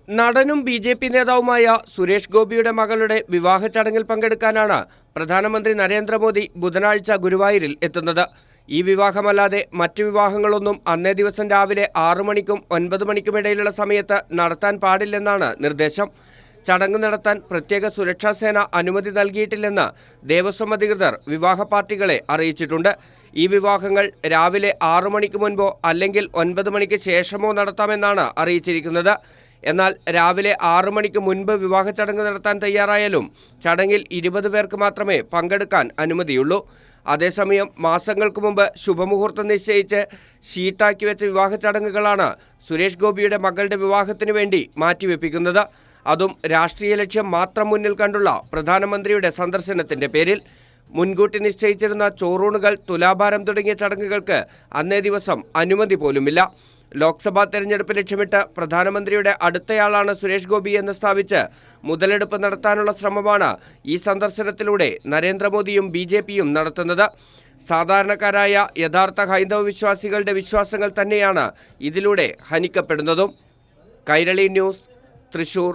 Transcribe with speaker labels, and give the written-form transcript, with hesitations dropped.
Speaker 1: നടനും ബി.ജെ.പി. നേതാവുമായ സുരേഷ് ഗോപിയുടെ മകളുടെ വിവാഹ ചടങ്ങിൽ പങ്കെടുക്കാനാണ് പ്രധാനമന്ത്രി നരേന്ദ്രമോദി ബുധനാഴ്ച ഗുരുവായൂരിൽ എത്തുന്നത്. ഈ വിവാഹമല്ലാതെ മറ്റു വിവാഹങ്ങളൊന്നും അന്നേ ദിവസം രാവിലെ 6 മണിക്കും 9 മണിക്കുമിടയിലുള്ള സമയത്ത് നടത്താൻ പാടില്ലെന്നാണ് നിർദ്ദേശം. ചടങ്ങ് നടത്താൻ പ്രത്യേക സുരക്ഷാ സേന അനുമതി നൽകിയിട്ടില്ലെന്ന് ദേവസ്വം അധികൃതർ വിവാഹ പാർട്ടികളെ അറിയിച്ചിട്ടുണ്ട്. ഈ വിവാഹങ്ങൾ രാവിലെ 6 മണിക്ക് മുൻപോ അല്ലെങ്കിൽ 9 മണിക്ക് ശേഷമോ നടത്താമെന്നാണ് അറിയിച്ചിരിക്കുന്നത്. എന്നാൽ രാവിലെ 6 മണിക്ക് മുൻപ് വിവാഹ ചടങ്ങ് നടത്താൻ തയ്യാറായാലും ചടങ്ങിൽ 20 പേർക്ക് മാത്രമേ പങ്കെടുക്കാൻ അനുമതിയുള്ളൂ. അതേസമയം മാസങ്ങൾക്ക് മുമ്പ് ശുഭമുഹൂർത്തം നിശ്ചയിച്ച് ഷീട്ടാക്കി വെച്ച വിവാഹ ചടങ്ങുകളാണ് സുരേഷ് ഗോപിയുടെ മകളുടെ വിവാഹത്തിന് വേണ്ടി മാറ്റിവെപ്പിക്കുന്നത്. അതും രാഷ്ട്രീയ ലക്ഷ്യം മാത്രം മുന്നിൽ കണ്ടുള്ള പ്രധാനമന്ത്രിയുടെ സന്ദർശനത്തിന്റെ പേരിൽ. മുൻകൂട്ടി നിശ്ചയിച്ചിരുന്ന ചോറൂണുകൾ, തുലാഭാരം തുടങ്ങിയ ചടങ്ങുകൾക്ക് അന്നേ ദിവസം അനുമതി പോലുമില്ല. ലോക്സഭാ തെരഞ്ഞെടുപ്പ് ലക്ഷ്യമിട്ട് പ്രധാനമന്ത്രിയുടെ അടുത്തയാളാണ് സുരേഷ് ഗോപി എന്ന് സ്ഥാപിച്ച് മുതലെടുപ്പ് നടത്താനുള്ള ശ്രമമാണ് ഈ സന്ദർശനത്തിലൂടെ നരേന്ദ്രമോദിയും ബി.ജെ.പിയും നടത്തുന്നത്. സാധാരണക്കാരായ യഥാർത്ഥ ഹൈന്ദവ വിശ്വാസികളുടെ വിശ്വാസങ്ങൾ തന്നെയാണ് ഇതിലൂടെ ഹനിക്കപ്പെടുന്നതും. കൈരളി ന്യൂസ്, തൃശൂർ.